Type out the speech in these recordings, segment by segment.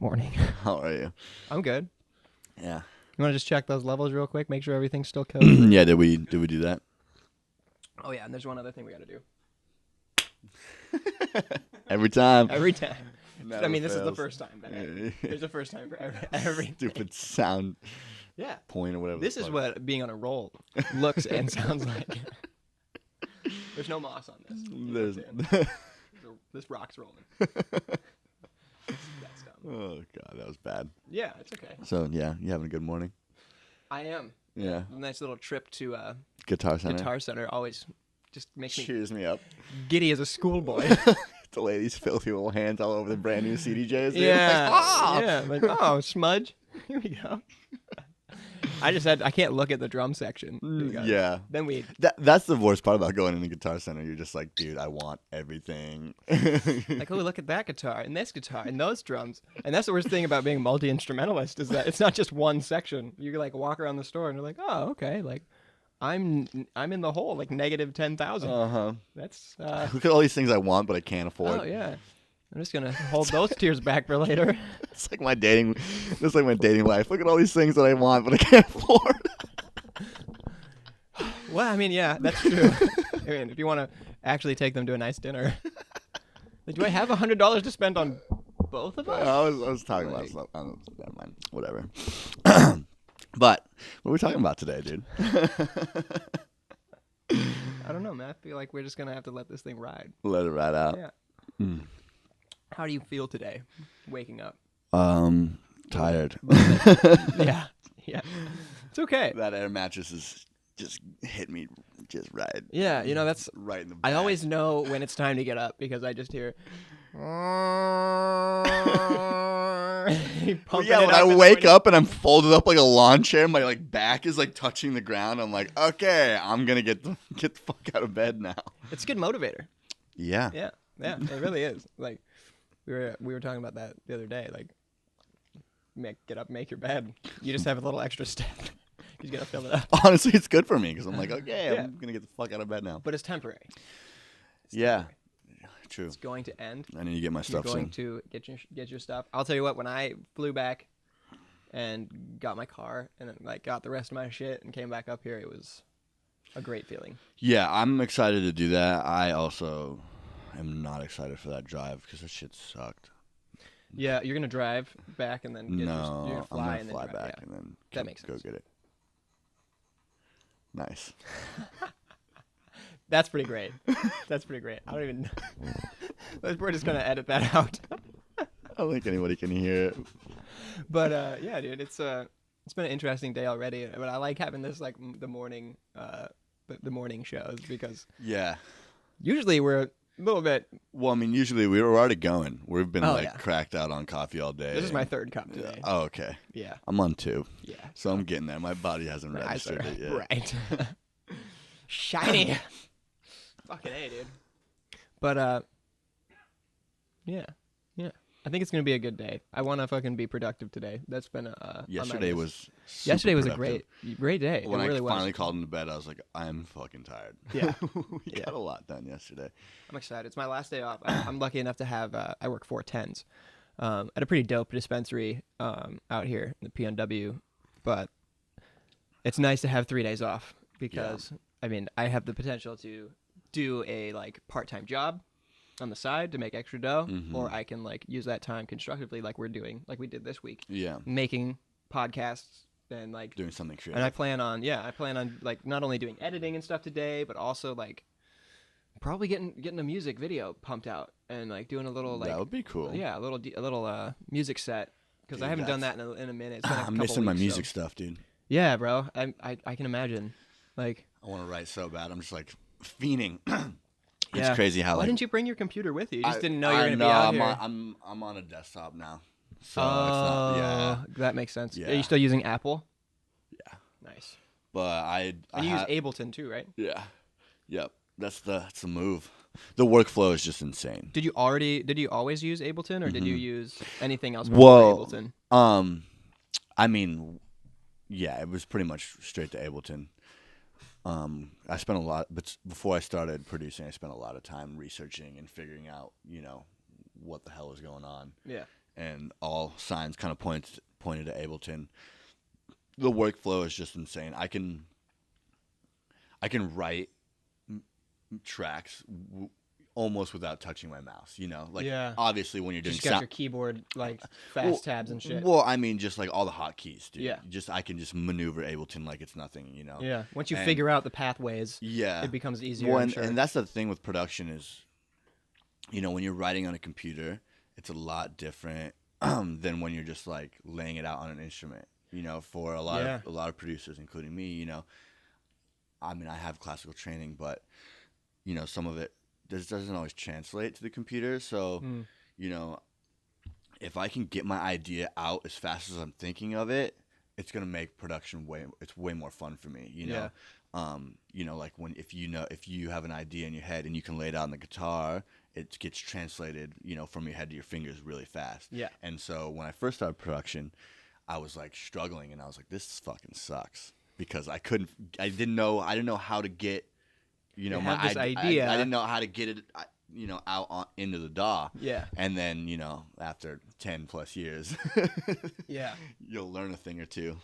Morning. How are you? I'm good. Yeah. You want to just check those levels real quick? Make sure everything's still cozy? Yeah, did we do that? Oh, yeah, and there's one other thing we got to do. Every time. Every time. Never I mean, this is the fails. first time. There's a first time for every Stupid sound Yeah. point or whatever. This is what being on a roll looks and sounds like. There's no moss on this. This rock's rolling. That's dumb. Oh, God, that was bad. Yeah, it's okay. So, yeah, you having a good morning? I am. Yeah. A nice little trip to Guitar Center. Guitar Center always just makes me Cheers me up. giddy as a schoolboy. The ladies' filthy little hands all over the brand new CDJs. Yeah. Like, oh! Yeah. Like, oh, smudge. Here we go. I can't look at the drum section. because Yeah. Then That's the worst part about going in the Guitar Center. You're just like, dude, I want everything. like, oh, look at that guitar and this guitar and those drums. And that's the worst thing about being a multi-instrumentalist is that it's not just one section. You like walk around the store and you're like, oh, okay, like I'm in the hole, like negative 10,000. Uh-huh. That's Look at all these things I want, but I can't afford. oh yeah. I'm just gonna hold those tears back for later. It's like my dating life. Look at all these things that I want, but I can't afford. Well, I mean, yeah, that's true. I mean, if you want to actually take them to a nice dinner, like, do I have $100 to spend on both of us? I was talking about stuff. Never mind. Whatever. But what are we talking about today, dude? I don't know, man. I feel like we're just gonna have to let this thing ride. Let it ride out. Yeah. Mm. How do you feel today, waking up? Tired. Yeah. It's okay. That air mattress is just hit me just right. Yeah, that's. Right in the back. I always know when it's time to get up because I just hear. Well, yeah, when I wake up and I'm folded up like a lawn chair, my like back is like touching the ground. I'm like, okay, I'm gonna get the fuck out of bed now. It's a good motivator. Yeah. Yeah, it really is. Like we were talking about that the other day. Like, get up, make your bed. You just have a little extra step. You gotta fill it up. Honestly, it's good for me because I'm like, okay, Yeah. I'm gonna get the fuck out of bed now. But it's temporary. Yeah. True. It's going to end. I need to get my stuff You're going soon. to get your stuff. I'll tell you what. When I flew back and got my car and then like got the rest of my shit and came back up here, it was a great feeling. Yeah, I'm excited to do that. I also am not excited for that drive because that shit sucked. Yeah, you're gonna drive back and then you're No, gonna fly I'm gonna and fly then drive. back Yeah. and then That makes go sense. get it. Nice. That's pretty great. That's pretty great. I don't even. We're just gonna edit that out. I don't think anybody can hear it. But yeah, dude, it's been an interesting day already. But I like having this like the morning shows because Yeah. usually we're a little bit. Well, I mean, usually we were already going. We've been Oh, yeah. cracked out on coffee all day. This is my third cup today. Oh, okay. Yeah. I'm on 2. Yeah. So I'm getting there. My body hasn't registered it yet. Right. Shiny. Fucking A, dude. But yeah. I think it's gonna be a good day. I want to fucking be productive today. That's been Yesterday was Yesterday was a productive. great day. When it really I was. finally called into bed, I was like, I'm fucking tired. Yeah. We got a lot done yesterday. I'm excited. It's my last day off. I'm lucky enough to have. I work 410s at a pretty dope dispensary out here in the PNW, but it's nice to have 3 days off because I mean I have the potential to do a like part-time job on the side to make extra dough, or I can like use that time constructively, like we did this week. Yeah. Making podcasts and like Doing something creative. And I plan on like not only doing editing and stuff today, but also like probably getting a music video pumped out and like doing a little like that would be cool. yeah, a little music set because I haven't done that in a minute. It's been a I'm couple missing my weeks, music so. stuff, dude. Yeah, bro. I can imagine. Like I want to write so bad. I'm just like fiending. It's yeah. crazy how Why like didn't you bring your computer with you? You just didn't know you were I gonna know, be out I'm here. I'm on a desktop now. So it's not, yeah. That makes sense. Yeah. Are you still using Apple? Yeah. Nice. But And you use Ableton too, right? Yeah. Yep. That's the move. The workflow is just insane. Did you always use Ableton, or did you use anything else Well, before Ableton? I mean, yeah, it was pretty much straight to Ableton. I spent a lot, but before I started producing, I spent a lot of time researching and figuring out, what the hell was going on. Yeah. and all signs kind of pointed to Ableton. The workflow is just insane. I can write tracks almost without touching my mouse, like obviously when you're doing just got your keyboard like fast tabs and shit. Well, I mean, just like all the hotkeys, dude. Yeah. I can just maneuver Ableton like it's nothing, Yeah. Once you figure out the pathways, it becomes easier. Well, and that's the thing with production is, when you're writing on a computer, it's a lot different than when you're just like laying it out on an instrument. For a lot of producers, including me, I mean, I have classical training, but some of it doesn't always translate to the computer. So, if I can get my idea out as fast as I'm thinking of it, it's gonna make production way more fun for me. Like if you have an idea in your head and you can lay it out on the guitar, it gets translated, from your head to your fingers really fast. Yeah. And so when I first started production, I was like struggling, and I was like, this fucking sucks, because I didn't know how to get. My idea. I didn't know how to get it, out into the DAW. Yeah. And then, after 10 plus years, you'll learn a thing or two.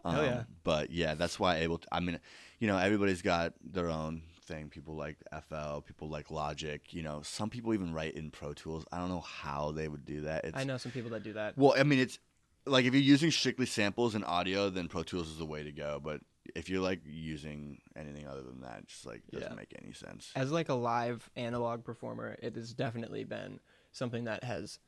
But yeah, that's why I mean, everybody's got their own thing. People like FL, people like Logic. Some people even write in Pro Tools. I don't know how they would do that. I know some people that do that. Well, I mean, it's like if you're using strictly samples and audio, then Pro Tools is the way to go. But if you're like using anything other than that, it just like doesn't make any sense. As like a live analog performer, it has definitely been something that has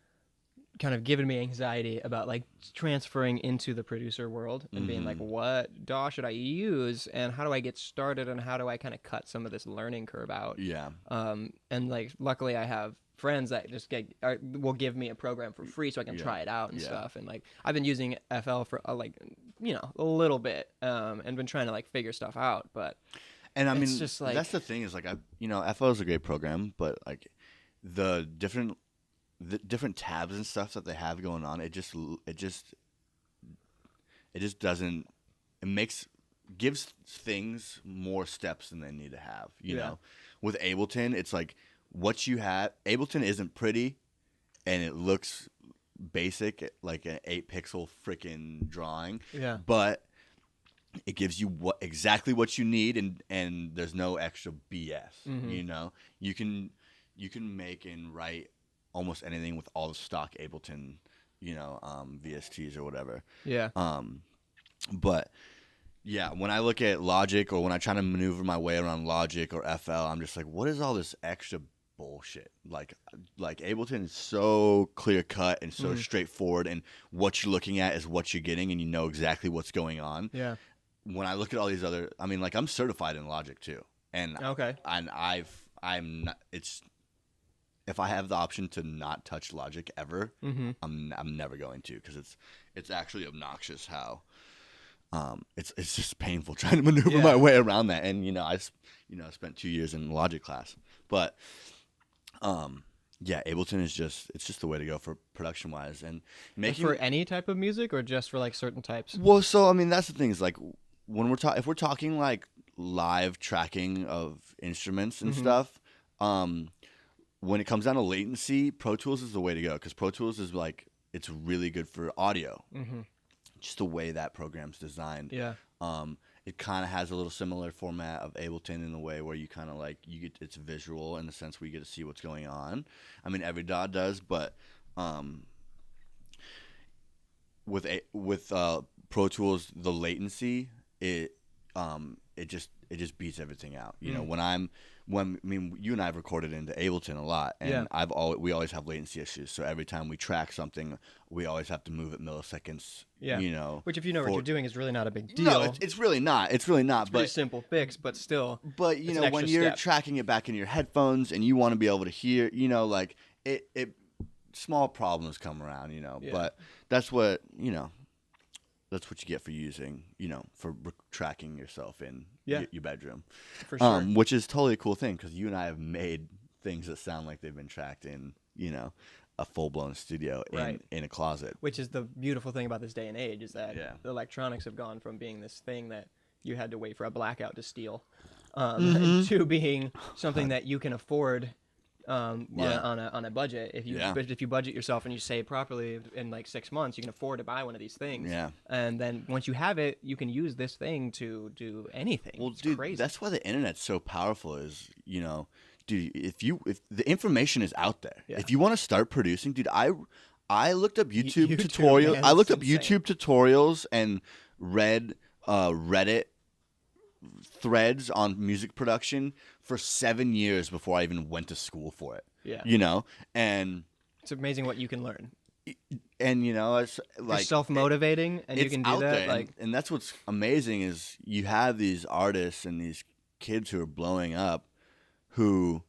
kind of given me anxiety about like transferring into the producer world and being like, what DAW should I use, and how do I get started, and how do I kind of cut some of this learning curve out? Yeah. And like luckily I have friends that just will give me a program for free so I can try it out and stuff. And like I've been using FL for a little bit and been trying to like figure stuff out, but and I mean it's just like, that's the thing is like FL is a great program, but like the different tabs and stuff that they have going on, it just doesn't, gives things more steps than they need to have, you know. With Ableton, it's like what you have. Ableton isn't pretty, and it looks basic, like an 8-pixel freaking drawing. Yeah. But it gives you exactly what you need, and there's no extra BS. You can make and write almost anything with all the stock Ableton, VSTs or whatever. Yeah. But yeah, when I look at Logic, or when I try to maneuver my way around Logic or FL, I'm just like, what is all this extra bullshit? Like Ableton is so clear cut and so straightforward, and what you're looking at is what you're getting, and you know exactly what's going on. Yeah. When I look at all these other, I mean, like I'm certified in Logic too, and I'm not. It's if I have the option to not touch Logic ever, I'm never going to, because it's actually obnoxious how. It's just painful trying to maneuver my way around that, and I spent 2 years in Logic class, but Ableton is just the way to go for production wise, and making for any type of music, or just for like certain types. Well, so I mean that's the thing is like when if we're talking like live tracking of instruments and stuff, when it comes down to latency, Pro Tools is the way to go, because Pro Tools is like it's really good for audio. Just the way that program's designed. Yeah. It kind of has a little similar format of Ableton in the way where you kind of like it's visual in the sense where you get to see what's going on. I mean, every DAW does, but with Pro Tools, the latency it just beats everything out. You know, when you and I have recorded into Ableton a lot, and we always have latency issues. So every time we track something, we always have to move it milliseconds. Yeah. Which, if you know what you're doing, is really not a big deal. No, it's really not. It's really not. It's a pretty simple fix, but still. But when you're tracking it back in your headphones and you want to be able to hear, like it small problems come around. But that's what That's what you get for using, for tracking yourself in your bedroom. For sure. Which is totally a cool thing, because you and I have made things that sound like they've been tracked in, a full-blown studio in a closet. Which is the beautiful thing about this day and age, is that the electronics have gone from being this thing that you had to wait for a blackout to steal to being something that you can afford on a budget. If you Yeah. but if you budget yourself and you save properly in like 6 months, you can afford to buy one of these things. Yeah. And then once you have it, you can use this thing to do anything. Well, It's dude, crazy. that's why the internet's so powerful. Is dude, if the information is out there, Yeah. if you want to start producing, dude, I looked up YouTube, YouTube, tutorials. man, I looked it's up insane. YouTube tutorials and read Reddit threads on music production for 7 years before I even went to school for it. Yeah. And It's amazing what you can learn. it's You're like self-motivating, and you it's can do out that. there, Like, and that's what's amazing is you have these artists and these kids who are blowing up, who,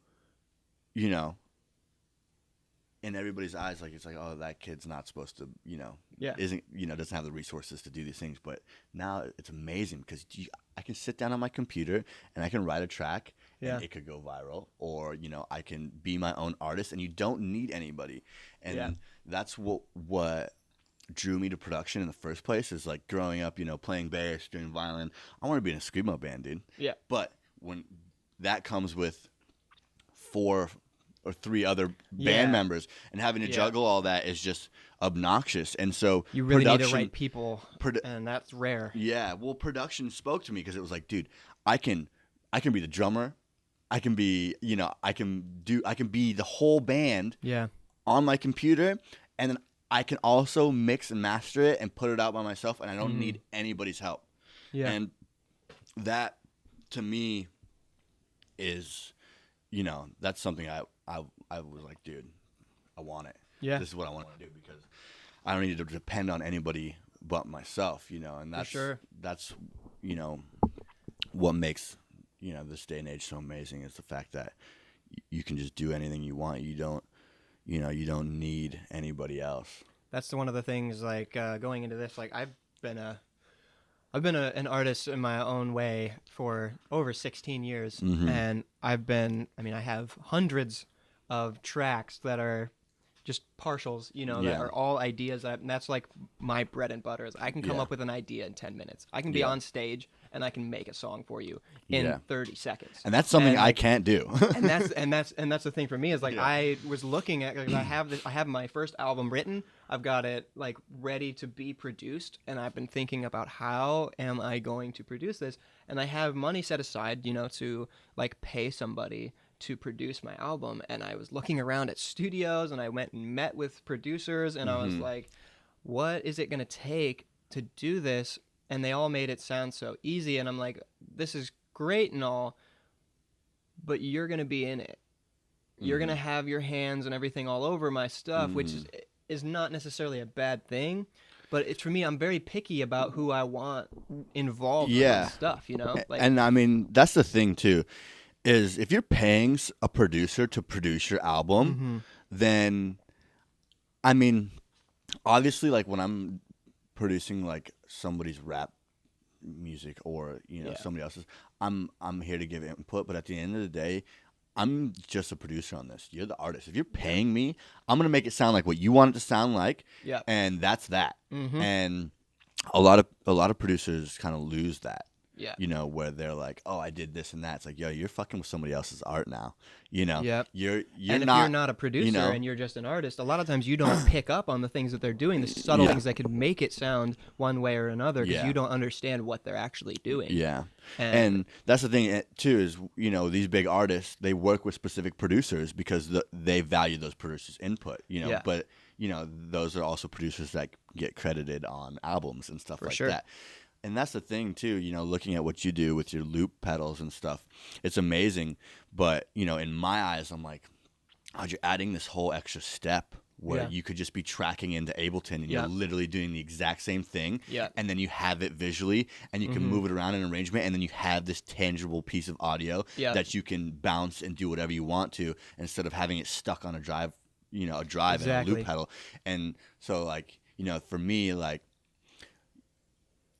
in everybody's eyes, like it's like, oh, that kid's not supposed to, Yeah. isn't, doesn't have the resources to do these things. But now it's amazing because I can sit down on my computer and I can write a track. Yeah. And it could go viral, or I can be my own artist, and you don't need anybody. And Yeah. that's what drew me to production in the first place. Is like growing up, playing bass, doing violin. I want to be in a screamo band, dude. Yeah. But when that comes with 4 or 3 other Yeah. band members, and having to Yeah. juggle all that is just obnoxious. And so you really need production, the right people, and that's rare. yeah, well, production spoke to me because it was like, dude, I can be the drummer. I can be, I can be the whole band Yeah. on my computer, and then I can also mix and master it and put it out by myself, and I don't need anybody's help. Yeah. And that, to me, is, that's something I was like, dude, I want it. Yeah. This is what I want to do because I don't need to depend on anybody but myself, and that's sure. that's what makes this day and age so amazing is the fact that you can just do anything you want. You don't need anybody else. That's one of the things, like, going into this, like, I've been an artist in my own way for over 16 years, and I have hundreds of tracks that are just partials, that Yeah. are all ideas, and that's like my bread and butter. Is I can come Yeah. up with an idea in 10 minutes. I can be Yeah. on stage and I can make a song for you in Yeah. 30 seconds. And that's something And, I like, can't do. and that's the thing for me is like Yeah. I was looking at, like, I have my first album written. I've got it like ready to be produced, and I've been thinking about how am I going to produce this, and I have money set aside, to like pay somebody to produce my album. And I was looking around at studios, and I went and met with producers, and I was like, what is it going to take to do this? And they all made it sound so easy, and I'm like, this is great and all, but you're going to be in it. You're going to have your hands and everything all over my stuff, which is not necessarily a bad thing. But for me, I'm very picky about who I want involved in Yeah. this stuff, Like, And I mean, that's the thing too, is if you're paying a producer to produce your album, then, I mean, obviously, like when I'm producing like somebody's rap music or somebody else's, I'm here to give input. But at the end of the day, I'm just a producer on this. You're the artist. If you're paying me, I'm gonna make it sound like what you want it to sound like. Yeah. And that's that. And a lot of producers kind of lose that. Yeah. Where they're like, oh, I did this and that. It's like, yo, you're fucking with somebody else's art now. Yep. You're and not, if you're not a producer and you're just an artist, a lot of times you don't pick up on the things that they're doing, the subtle things that could make it sound one way or another, because you don't understand what they're actually doing. Yeah. And that's the thing too is, these big artists, they work with specific producers because they value those producers' input, Yeah. but those are also producers that get credited on albums and stuff For like sure. that. And that's the thing too, looking at what you do with your loop pedals and stuff, it's amazing. But, in my eyes, I'm like, oh, you're adding this whole extra step where you could just be tracking into Ableton and you're literally doing the exact same thing. Yeah. And then you have it visually and you can move it around in arrangement, and then you have this tangible piece of audio that you can bounce and do whatever you want to, instead of having it stuck on a drive, and a loop pedal. And so, like, for me, like,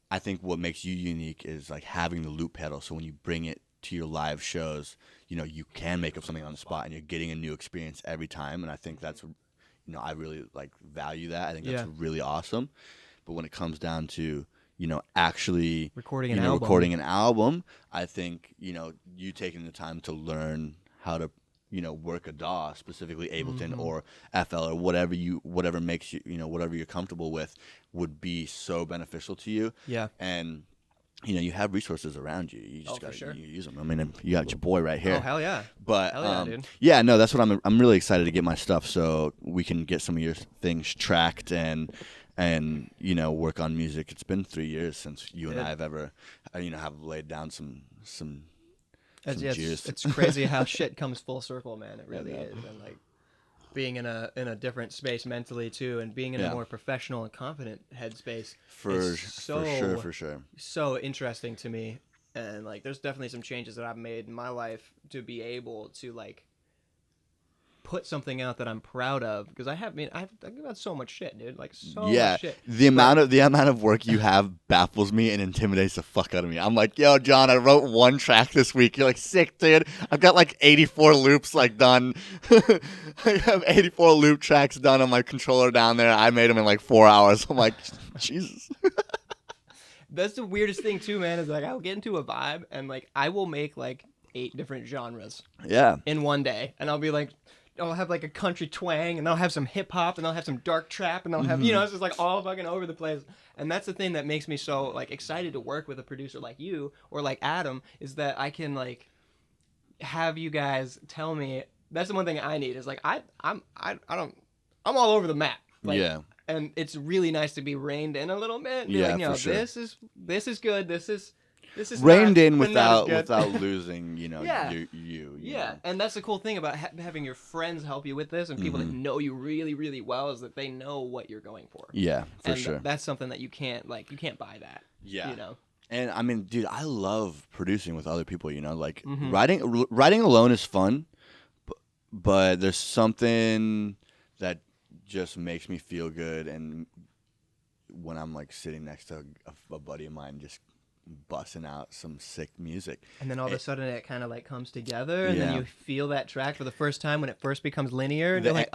I think what makes you unique is like having the loop pedal. So when you bring it to your live shows, you can make up something on the spot and you're getting a new experience every time. And I think that's, I really like value that. I think that's really awesome. But when it comes down to, actually recording an album, I think, you taking the time to learn how to work a DAW, specifically Ableton or FL or whatever makes you, whatever you're comfortable with, would be so beneficial to you. Yeah. And you have resources around you. You just for sure. you use them. I mean, you got your boy right here. Oh, hell yeah. But hell yeah, dude. yeah, no, that's what I'm really excited to get my stuff so we can get some of your things tracked and work on music. It's been 3 years since you and I have ever have laid down some juice. It's crazy how shit comes full circle, man. It really is. And like being in a different space mentally too, and being in a more professional and confident headspace for sure. So interesting to me. And like there's definitely some changes that I've made in my life to be able to like put something out that I'm proud of, because I've got so much shit, dude. Like much shit. The amount of work you have baffles me and intimidates the fuck out of me. I'm like, yo, John, I wrote 1 track this week. You're like, sick, dude. I've got like 84 loops like done. I have 84 loop tracks done on my controller down there. I made them in like 4 hours. I'm like, Jesus. That's the weirdest thing too, man. Is like I'll get into a vibe and like I will make like 8 different genres. Yeah. In one day, and I'll be like. I'll have like a country twang, and I'll have some hip hop, and I'll have some dark trap, and I'll have it's just like all fucking over the place. And that's the thing that makes me so like excited to work with a producer like you or like Adam, is that I can like have you guys tell me. That's the one thing I need is like I'm all over the map. Like, yeah. And it's really nice to be reined in a little bit. Yeah, like, for sure. This is good. This is reined not, in without losing, yeah. you yeah. know. And that's the cool thing about having your friends help you with this, and people that know you really, really well, is that they know what you're going for. Yeah, for sure. That's something that you can't buy that. Yeah. You know. And I mean, dude, I love producing with other people. Like writing alone is fun, but there's something that just makes me feel good, and when I'm like sitting next to a buddy of mine, just busting out some sick music, and then all of a sudden it kind of like comes together, and then you feel that track for the first time when it first becomes linear, and you're like,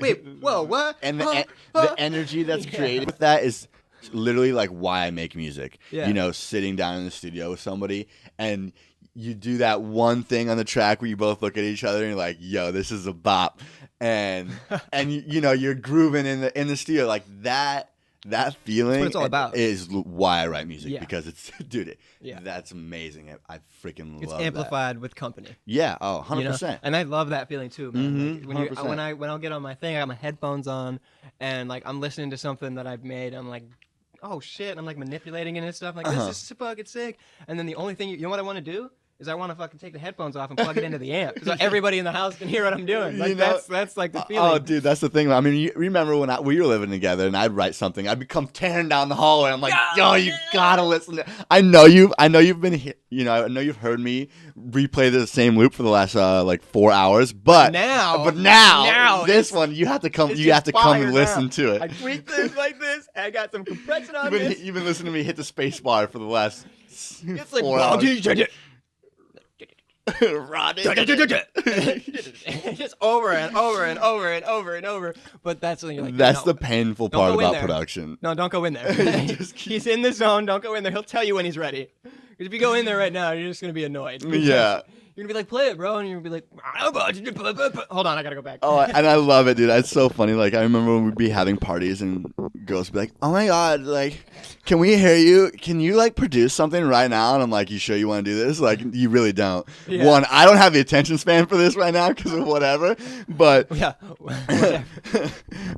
wait, whoa, what? And the energy that's created with that is literally like why I make music. Sitting down in the studio with somebody, and you do that one thing on the track where you both look at each other and you're like, yo, this is a bop, and you're grooving in the studio, like that feeling. That's what it's all about. Is why I write music, because it's, dude, that's amazing. I freaking love it. It's amplified with company. Yeah, 100%. And I love that feeling too, man. Like, 100%. when I'll get on my thing, I got my headphones on, and like I'm listening to something that I've made. I'm like, oh shit, and I'm like manipulating it and stuff. I'm like, this is fucking sick. And then the only thing, you know what I want to do? Is I want to fucking take the headphones off and plug it into the amp, so everybody in the house can hear what I'm doing. Like that's like the feeling. Oh, dude, that's the thing. I mean, you remember when we were living together, and I'd write something, I'd become tearing down the hallway. I'm like, yo, you gotta listen to. I know you've been, I know you've heard me replay the same loop for the last like 4 hours, but now this one you have to come. You have to come and listen to it. I tweak this like this. I got some compression on this. You've been listening to me hit the space bar for the last. It's like 4 hours. Just over and over and over and over and over. But that's when you're like, that's the painful part about production. No, don't go in there. He's in the zone. Don't go in there. He'll tell you when he's ready. Because if you go in there right now, you're just gonna be annoyed. Yeah. You're gonna be like, play it, bro, and you're gonna be like, hold on, I gotta go back. Oh, and I love it, dude. It's so funny. Like, I remember when we'd be having parties and girls would be like, oh my god, like, can we hear you? Can you like produce something right now? And I'm like, you sure you want to do this? Like, you really don't. Yeah. One, I don't have the attention span for this right now because of whatever. But yeah,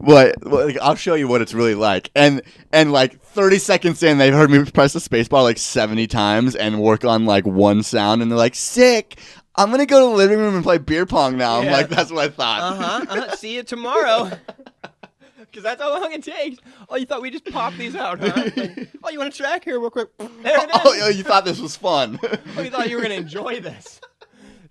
but like, I'll show you what it's really like. And like 30 seconds in, they've heard me press the spacebar like 70 times and work on like one sound, and they're like, sick. I'm going to go to the living room and play beer pong now. I'm like, that's what I thought. See you tomorrow. Because that's how long it takes. Oh, you thought we just popped these out, huh? Like, oh, you want a track? Here, real quick. There it is. Oh, you thought this was fun. Oh, you thought you were going to enjoy this.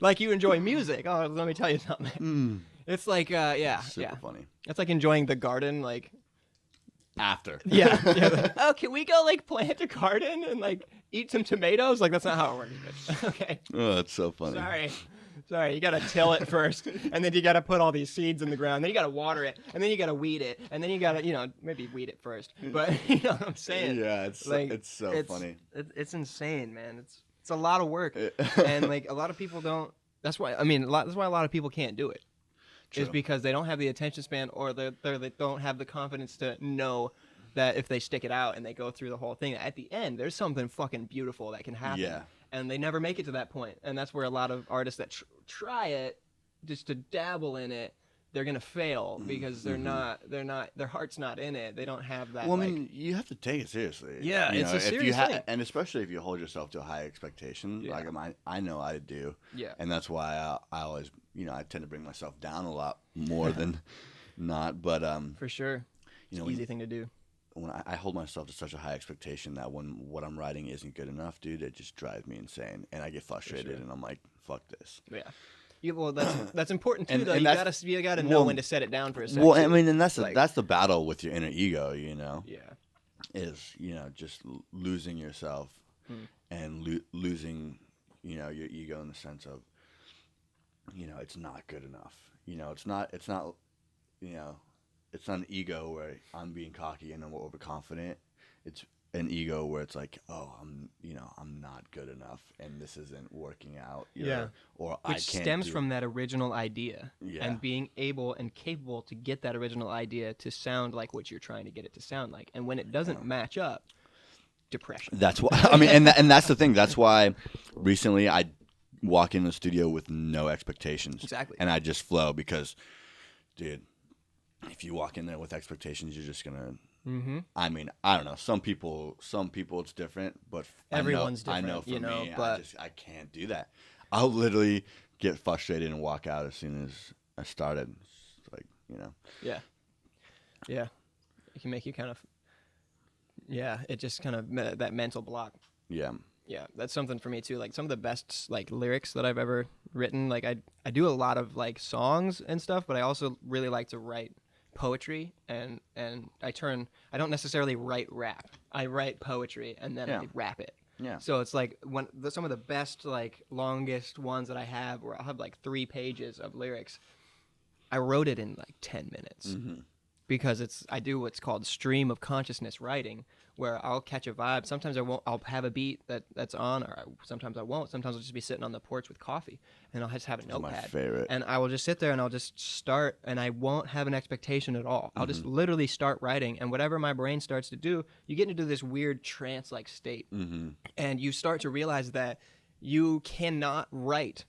Like you enjoy music. Oh, let me tell you something. It's like, Super funny. It's like enjoying the garden, like... After. Yeah. Like, oh, can we go, like, plant a garden and, like, eat some tomatoes? Like, that's not how it works, bitch. Okay. Oh, that's so funny. Sorry, you gotta till it first, and then you gotta put all these seeds in the ground, then you gotta water it, and then you gotta weed it, and then you gotta, maybe weed it first. But you know what I'm saying? Yeah, it's so funny. It's insane, man. It's a lot of work, and like a lot of people don't That's why that's why a lot of people can't do it. True. Is because they don't have the attention span, or they don't have the confidence to know that if they stick it out and they go through the whole thing, at the end there's something fucking beautiful that can happen. Yeah. And they never make it to that point. And that's where a lot of artists that try it just to dabble in it, they're gonna fail because they're not their heart's not in it. They don't have that. Well, I mean, you have to take it seriously. Yeah, it's a serious thing. And especially if you hold yourself to a high expectation, like I know I do. Yeah. And that's why I always, I tend to bring myself down a lot more than not. But for sure, it's an easy thing to do. When I hold myself to such a high expectation that when what I'm writing isn't good enough, dude, it just drives me insane, and I get frustrated, and I'm like, fuck this. Yeah. Well, that's important too, though. And you gotta know when to set it down for a second. Well, I mean, and that's the battle with your inner ego, Yeah. is just losing yourself and losing, your ego in the sense of, it's not good enough. It's not an ego where I'm being cocky and I'm overconfident. It's an ego where it's like, oh, I'm not good enough, and this isn't working out. Or I can't. Which stems from that original idea, Yeah. and being able and capable to get that original idea to sound like what you're trying to get it to sound like. And when it doesn't match up, depression. That's why. I mean, and that's the thing. That's why recently I walk in the studio with no expectations. Exactly. And I just flow because, dude, if you walk in there with expectations, you're just gonna. Mm-hmm. I mean, I don't know. Some people it's different, but everyone's different. I know for me, but I can't do that. I'll literally get frustrated and walk out as soon as I started. It's like, Yeah. Yeah. It can make you kind of. Yeah, it just kind of that mental block. Yeah. Yeah, that's something for me too. Like some of the best lyrics that I've ever written. Like I do a lot of songs and stuff, but I also really like to write poetry, and I don't necessarily write rap. I write poetry and then I rap it. Yeah. So it's like some of the best longest ones that I have, where I'll have 3 pages of lyrics. I wrote it in 10 minutes. Mm-hmm. Because I do what's called stream of consciousness writing, where I'll catch a vibe. Sometimes I won't. I'll have a beat that's on, or sometimes I won't. Sometimes I'll just be sitting on the porch with coffee, and I'll just have a notepad. My favorite. And I will just sit there and I'll just start, and I won't have an expectation at all. I'll just literally start writing, and whatever my brain starts to do, you get into this weird trance-like state, and you start to realize that you cannot write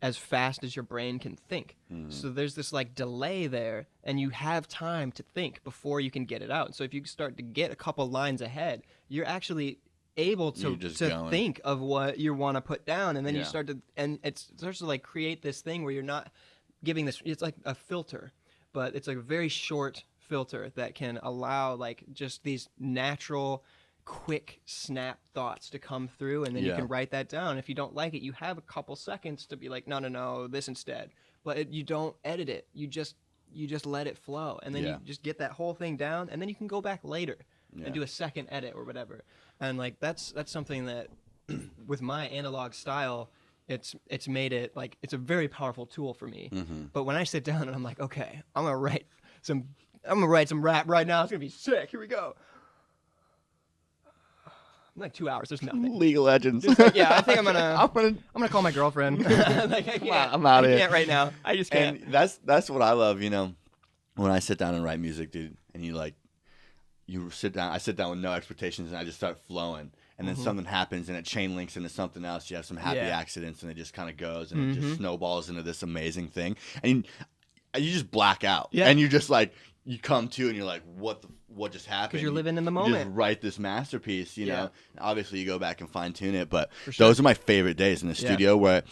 as fast as your brain can think. So there's this delay there, and you have time to think before you can get it out. So if you start to get a couple lines ahead, you're actually able to think of what you want to put down, and then you start to, and it starts to create this thing where you're not giving this, it's like a filter, but it's a very short filter that can allow just these natural quick snap thoughts to come through, and then you can write that down. If you don't like it, you have a couple seconds to be like, no, this instead. But you don't edit it. You just let it flow, and then you just get that whole thing down, and then you can go back later and do a second edit or whatever. And that's something that with my analog style, it's made it it's a very powerful tool for me. But when I sit down and I'm like, okay, I'm gonna write some rap right now. It's gonna be sick. Here we go. 2 hours. There's nothing. League of Legends. I think I'm gonna call my girlfriend. I'm out of here. I can't right now. I just can't. And that's what I love. When I sit down and write music, dude, and you sit down. I sit down with no expectations, and I just start flowing. And then something happens, and it chain links into something else. You have some happy accidents, and it just kind of goes, and it just snowballs into this amazing thing. And you just black out, and you're just you come to, and you're like, what just happened? Because you're living in the moment. You just write this masterpiece, know. Obviously, you go back and fine tune it, but those are my favorite days in the studio where,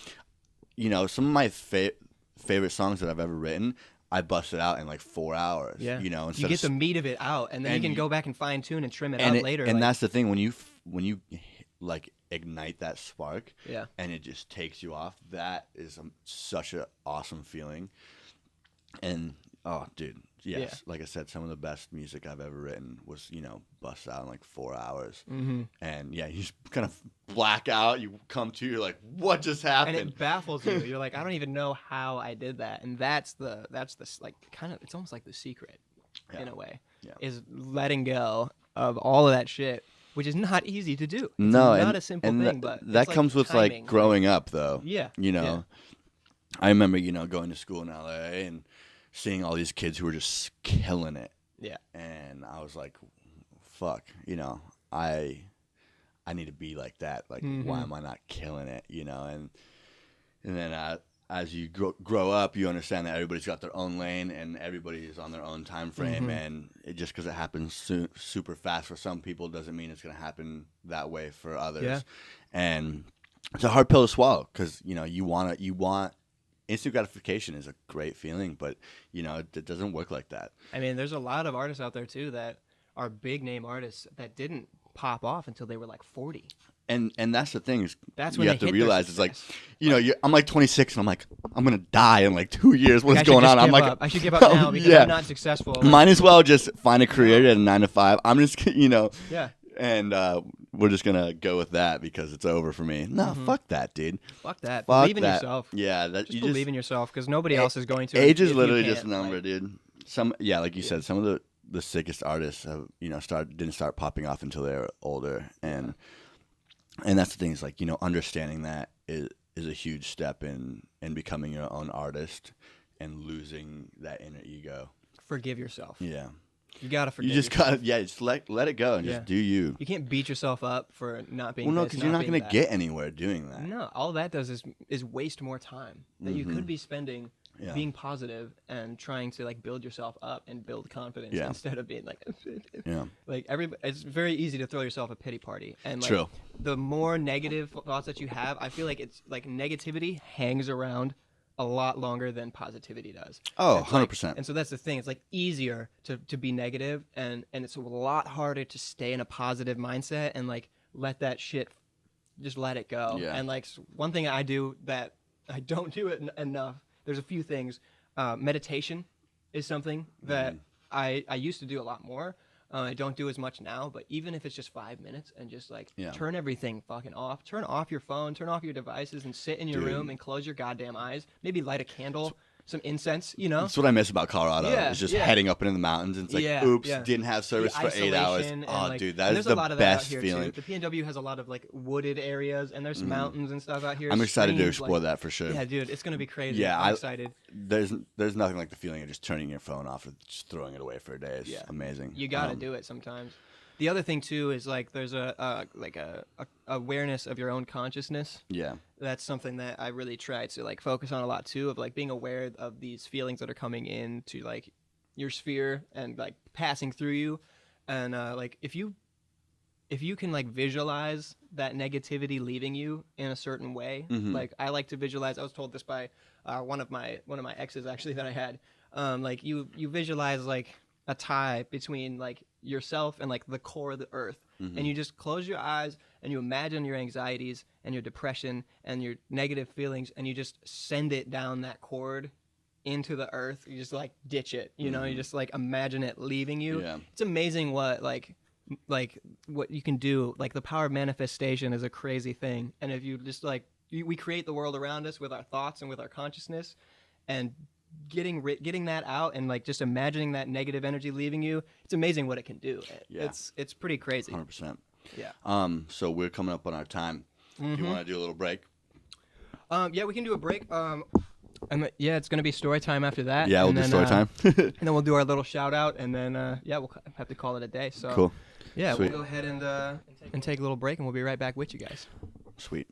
some of my favorite songs that I've ever written, I bust it out in 4 hours. Yeah. You get the meat of it out, and then you can go back and fine tune and trim it out later. And that's the thing, when you ignite that spark, and it just takes you off, that is such an awesome feeling. And oh, dude. Yes, Yeah. Like I said, some of the best music I've ever written was, bust out in 4 hours. And you just kind of black out. You come to, you're like, what just happened? And it baffles you. You're like, I don't even know how I did that. And that's the kind of, it's almost like the secret in a way, is letting go of all of that shit, which is not easy to do. It's not a simple thing, but that comes with timing. Growing up, though. Yeah. You know. I remember, going to school in LA and seeing all these kids who were just killing it. Yeah. And I was like, fuck, I need to be like that. Like, why am I not killing it? And then as you grow up, you understand that everybody's got their own lane and everybody is on their own time frame. And just because it happens super fast for some people doesn't mean it's going to happen that way for others. Yeah. And it's a hard pill to swallow because, you want instant gratification is a great feeling, but, it doesn't work like that. I mean, there's a lot of artists out there, too, that are big name artists that didn't pop off until they were like 40. And that's the thing is That's when you they have to hit realize their it's like, I'm like 26 and I'm like, I'm going to die in like 2 years. What's I should going just on? I'm give like, up. I should give up now because I'm not successful. Might as well just find a career at a 9 to 5. I'm just, Yeah. And we're just going to go with that because it's over for me. No, fuck that, dude. Fuck that. Fuck Believe in that. yourself. Yeah. Just believe in yourself because nobody else is going to. Age is if you literally can't, just a number, dude. Like you said, some of the sickest artists have, didn't start popping off until they were older. And that's the thing is like, understanding that is a huge step in becoming your own artist and losing that inner ego. Forgive yourself. Yeah. You gotta forgive. You just yourself. gotta, just let it go and just do you. You can't beat yourself up for not being. Well, no, this, because you're not being gonna that. get anywhere doing that. No, all that does is waste more time that you could be spending being positive and trying to like build yourself up and build confidence instead of being like, like it's very easy to throw yourself a pity party. And like, True. The more negative thoughts that you have, I feel like it's like negativity hangs around a lot longer than positivity does. Oh, It's 100%. Like, and so that's the thing. It's like easier to be negative and it's a lot harder to stay in a positive mindset and like let that shit, just let it go. Yeah. And like one thing I do that I don't do it enough, there's a few things. Meditation is something that I used to do a lot more. I don't do as much now, but even if it's just 5 minutes and just like turn everything fucking off, turn off your phone, turn off your devices and sit in your room and close your goddamn eyes, maybe light a candle, some incense, That's what I miss about Colorado. Yeah, it's just heading up into the mountains and it's like, oops, didn't have service for 8 hours. Oh, like, dude, that is the best feeling. The PNW has a lot of like wooded areas and there's mountains and stuff out here. I'm excited to Streams, explore like, that for sure. Yeah, dude, it's gonna be crazy. Yeah, I'm excited. There's nothing like the feeling of just turning your phone off or just throwing it away for a day. It's amazing. You gotta do it sometimes. The other thing too is like there's a awareness of your own consciousness. Yeah. That's something that I really try to like focus on a lot too, of like being aware of these feelings that are coming into like your sphere and like passing through you, and like if you can like visualize that negativity leaving you in a certain way, like I like to visualize. I was told this by one of my exes actually that I had. Like you visualize like a tie between like yourself and like the core of the earth, and you just close your eyes and you imagine your anxieties and your depression and your negative feelings and you just send it down that cord into the earth. You just like ditch it, you know. You just like imagine it leaving you. It's amazing what like what you can do. Like the power of manifestation is a crazy thing, and if you just like we create the world around us with our thoughts and with our consciousness, and getting that out and like just imagining that negative energy leaving you, it's amazing what it can do. It's pretty crazy. 100%. Yeah. So we're coming up on our time. Do you want to do a little break? Yeah, we can do a break. It's gonna be story time after that. Yeah, we'll do story time. And then we'll do our little shout out, and then we'll have to call it a day. So cool. Yeah, Sweet. We'll go ahead and take a little break, and we'll be right back with you guys. Sweet.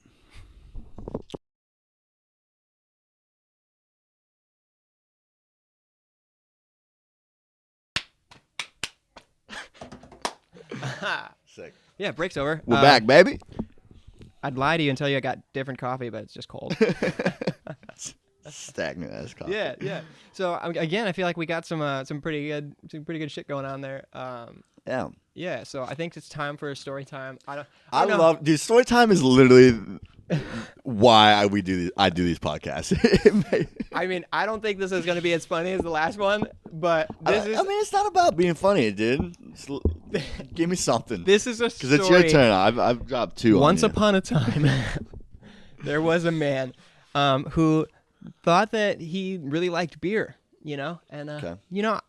Sick. Yeah, break's over. We're back, baby. I'd lie to you and tell you I got different coffee, but it's just cold. Stagnant as coffee. Yeah. So again, I feel like we got some pretty good shit going on there. Yeah. Yeah. So I think it's time for a story time. I love, dude. Story time is literally why I do these podcasts. I mean, I don't think this is gonna be as funny as the last one, but this is. I mean, it's not about being funny, dude. Give me something. This is a story. Because it's your turn. I've dropped two. Once on you. upon a time, there was a man who thought that he really liked beer, you know, and you know,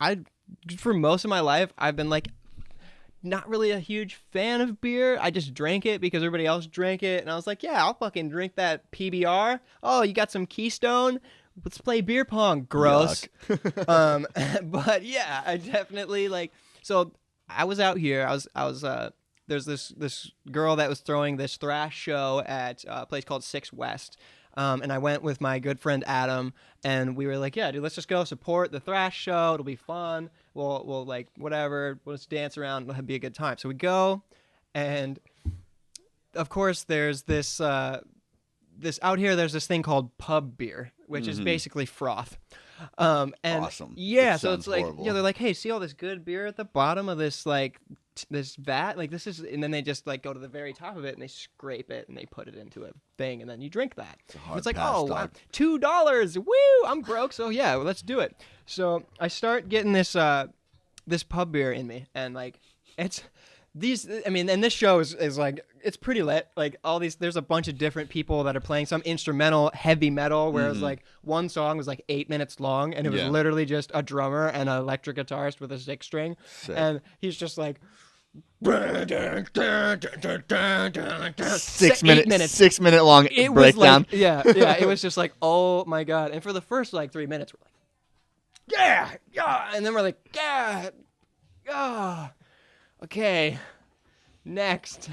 for most of my life I've been like not really a huge fan of beer. I just drank it because everybody else drank it, and I was like, yeah, I'll fucking drink that PBR. Oh, you got some Keystone? let's play beer pong. Gross. But yeah, I definitely like. So I was out here. I was. There's this girl that was throwing this thrash show at a place called Six West. And I went with my good friend Adam, and we were like, yeah, dude, let's just go support the thrash show. It'll be fun. We'll like whatever. We'll just dance around. It'll be a good time. So we go, and of course there's this out here. There's this thing called pub beer, which is basically froth. And awesome. Yeah, so it's like horrible. they're like, hey, see all this good beer at the bottom of this like this vat, like this is, and then they just like go to the very top of it and they scrape it and they put it into a thing and then you drink that. It's like, pass, oh, dog. $2, woo! I'm broke, so yeah, well, let's do it. So I start getting this this pub beer in me, and like it's these. I mean, and this show is like it's pretty lit. Like all these, there's a bunch of different people that are playing some instrumental heavy metal, whereas like one song was like 8 minutes long, and it was literally just a drummer and an electric guitarist with a 6-string, and he's just like. 6 minutes. 6 minute long it breakdown. Was like, it was just like, oh my god. And for the first like 3 minutes we're like, yeah, and then we're like, okay, next.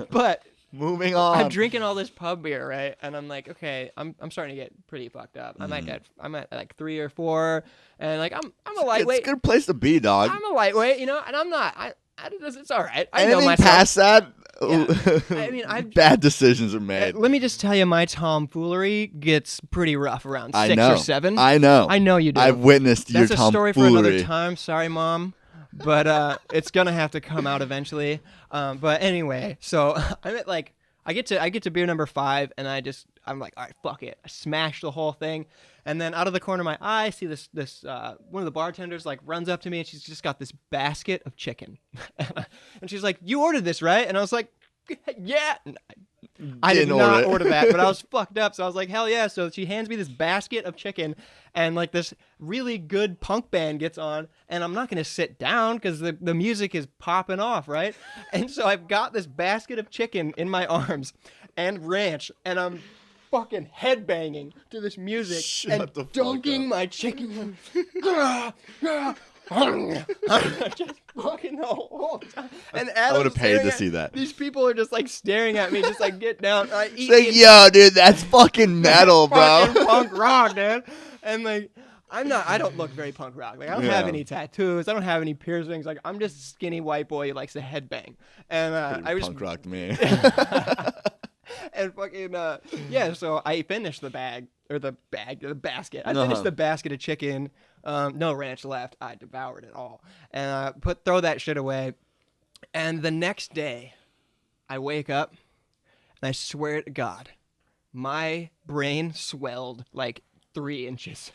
But moving on. I'm drinking all this pub beer, right? And I'm like, okay, I'm starting to get pretty fucked up. I'm at like 3 or 4, and like I'm a lightweight. It's a good place to be, dog. I'm a lightweight, you know, and I'm not. It's all right. I Anything know myself. past that, I mean, bad decisions are made. Let me just tell you, my tomfoolery gets pretty rough around 6 or 7. I know you do. I've witnessed your tomfoolery. That's a story for another time. Sorry, Mom. But it's gonna have to come out eventually. But anyway, so I'm at like I get to beer number 5, and I'm like, all right, fuck it. I smash the whole thing, and then out of the corner of my eye, I see this one of the bartenders like runs up to me, and she's just got this basket of chicken, and she's like, "You ordered this, right?" And I was like, "Yeah." I did not order that, but I was fucked up, so I was like, hell yeah. So she hands me this basket of chicken, and like this really good punk band gets on, and I'm not going to sit down because the music is popping off, right? And so I've got this basket of chicken in my arms and ranch, and I'm fucking headbanging to this music and dunking my chicken. Just fucking the whole time. And I would have paid to see that. These people are just like staring at me, just like get down. Say, yo, dude, that's fucking metal, bro. Fucking punk rock, man. And like, I don't look very punk rock. Like, I don't have any tattoos. I don't have any piercings. Like, I'm just a skinny white boy who likes to headbang. And I was punk rocked me. And fucking so I finished the basket. I finished the basket of chicken. No ranch left. I devoured it all, and throw that shit away. And the next day, I wake up, and I swear to God, my brain swelled like 3 inches.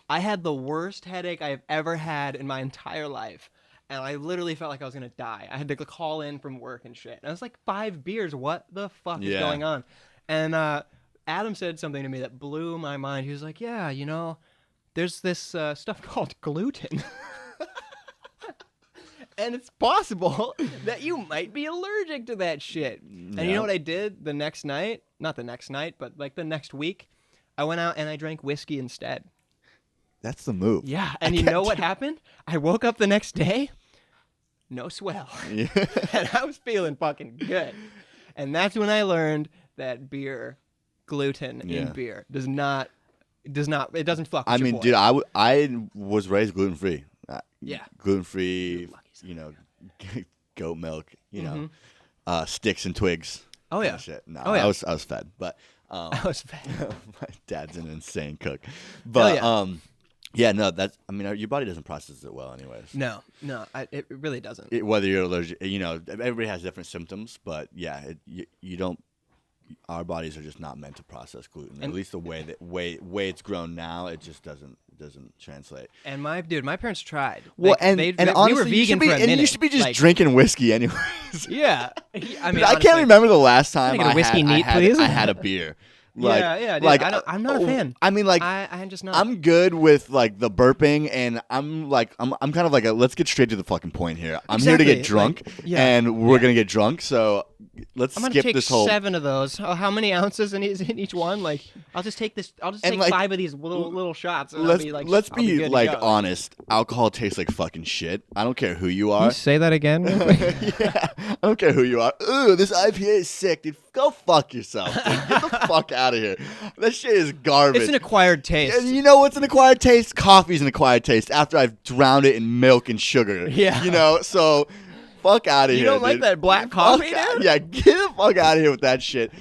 I had the worst headache I have ever had in my entire life. And I literally felt like I was going to die. I had to call in from work and shit. And I was like, 5 beers. What the fuck is going on? And Adam said something to me that blew my mind. He was like, yeah, you know, there's this stuff called gluten. And it's possible that you might be allergic to that shit. And you know what I did the next night? Not the next night, but like the next week. I went out and I drank whiskey instead. That's the move. Yeah, and you know what happened? I woke up the next day, no swell. Yeah. And I was feeling fucking good. And that's when I learned that gluten in beer does not, it doesn't fuck with your boy. Dude, I was raised gluten-free. Gluten-free, you know, goat milk, you know, sticks and twigs. Oh, yeah. Shit. No, I was fed, but I was fed. My dad's an insane cook. But your body doesn't process it well anyways. No, it really doesn't. Whether you're allergic, you know, everybody has different symptoms, but you don't. Our bodies are just not meant to process gluten. At least the way it's grown now, it just doesn't translate. And my parents tried. Well, and honestly, we were vegan for a minute. And you should be just drinking whiskey anyways. Yeah, I mean, I can't remember the last time I had a beer. Like, dude, like I'm not a fan. I mean, like, I'm just not. I'm good with like the burping, and I'm kind of like let's get straight to the fucking point here. I'm here to get drunk, and we're gonna get drunk. So let's I'm gonna skip take this whole. 7 of those. Oh, how many ounces in each one? Like, I'll just take this. I'll just And, take like, 5 of these little shots. And Let's I'll be be good to like go. honest. Alcohol tastes like fucking shit. I don't care who you Can are. you say that again? Yeah, I don't care who you are. Ooh, this IPA is sick, dude. Go fuck yourself, dude. Get the fuck out of here. That shit is garbage. It's an acquired taste. And you know what's an acquired taste? Coffee's an acquired taste after I've drowned it in milk and sugar. Yeah. You know, so fuck out of here. You don't like dude. that black coffee, dude? Yeah, get the fuck out of here with that shit.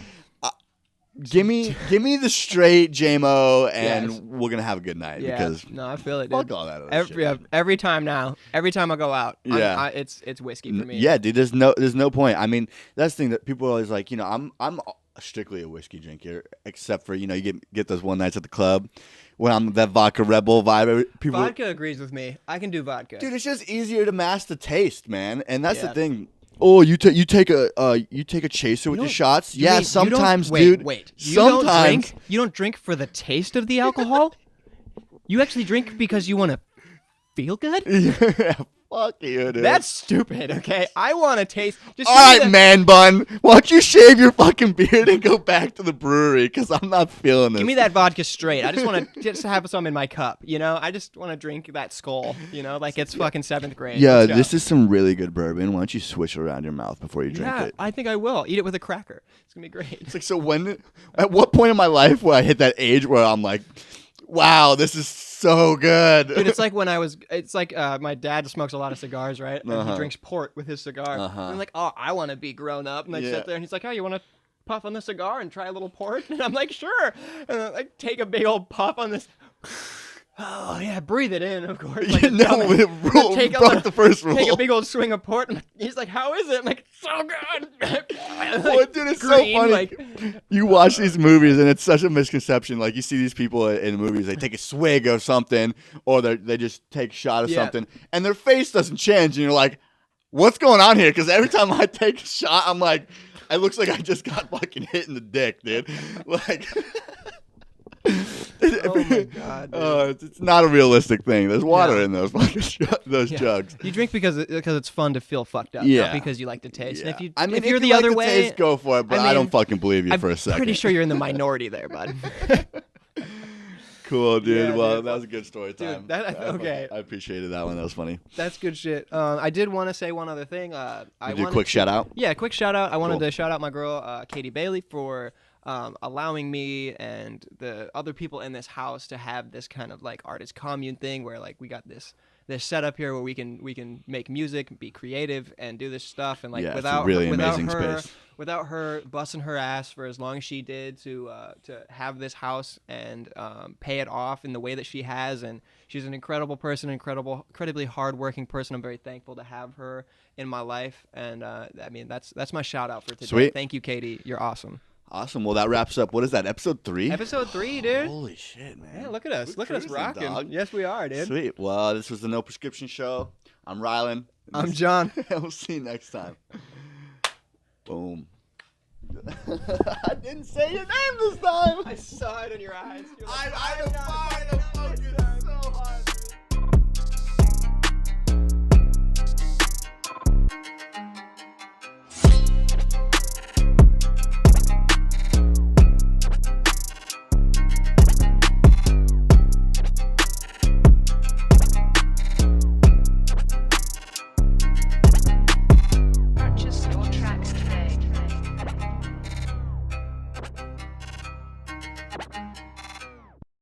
Give me the straight JMO, and Yes. we're gonna have a good night. Yeah. Because No, I feel it, dude. fuck all that other shit. Every time now, every time I go out, Yeah. it's whiskey for me. Yeah, dude. There's no point. I mean, that's the thing that people are always like. You know, I'm strictly a whiskey drinker, except for you get those one nights at the club when I'm that vodka rebel vibe. People, Vodka agrees with me. I can do vodka. dude, it's just easier to mask the taste, man. And that's the Yeah. thing. Oh, you take a chaser with your shots. You Yeah, mean- sometimes, wait, dude. Wait, Sometimes. you don't drink for the taste of the alcohol. You actually drink because you want to feel good. Yeah, fuck you, dude. That's stupid. Okay, I want to taste. Just all give me right, the- man bun. Why don't you shave your fucking beard and go back to the brewery? Because I'm not feeling this. Give me that vodka straight. I just want to just have some in my cup. You know, I just want to drink that Skull. You know, like it's fucking 7th grade. Yeah, Let's go. this is some really good bourbon. Why don't you swish it around your mouth before you drink Yeah, it? I think I will eat it with a cracker. It's gonna be great. It's like, so at what point in my life will I hit that age where I'm like, wow, this is so good? Dude, it's like when it's like my dad smokes a lot of cigars, right? And Uh-huh. he drinks port with his cigar. Uh-huh. And I'm like, oh, I want to be grown up. And I Yeah. sit there and he's like, oh, you want to puff on the cigar and try a little port? And I'm like, sure. And I like take a big old puff on this. Oh yeah, breathe it in, of course. Like You a know, dumbass. it rule, Take a broke little- the first rule. Take a big old swing of port. And he's like, how is it? I'm like, so good. Well, dude, it's so green, funny. like- You watch these movies, and it's such a misconception. Like, you see these people in movies, they take a swig of something, or they just take a shot of Yeah. something, and their face doesn't change, and you're like, what's going on here? Because every time I take a shot, I'm like, it looks like I just got fucking hit in the dick, dude. Like... Oh my god. Dude. It's not a realistic thing. There's water No. in those fucking those Yeah. jugs. You drink because it's fun to feel fucked up, Yeah. not because you like the taste. And Yeah. if you I mean, if you're you the like other the way, taste, go for it. But I, mean, don't fucking believe you I'm for a second. pretty sure you're in the minority there, bud. Cool, dude. Yeah, well, dude. that was a good story time. Okay. I appreciated that one. That was funny. That's good shit. I did want to say one other thing. You do a quick shout out. Yeah, quick shout out. I wanted Cool. to shout out my girl, Katie Bailey, for allowing me and the other people in this house to have this kind of like artist commune thing where like we got this setup here where we can make music, be creative, and do this stuff. And like Yeah, it's a without really without amazing her, space. without her busting her ass for as long as she did to have this house and pay it off in the way that she has. And she's an incredible person, incredibly hardworking person. I'm very thankful to have her in my life. And I mean, that's my shout out for today. Sweet. Thank you, Katie. You're awesome. Awesome. Well, that wraps up. What is that? Episode 3? Episode 3, dude. Holy shit, man. Yeah, look at us. We're Look at us cruising, rocking. dog. Yes, we are, dude. Sweet. Well, this was the No Prescription Show. I'm Rylan. I'm John. We'll see you next time. Boom. I didn't say your name this time. I saw it in your eyes. You're like, I'm fine. I'm focused so hard.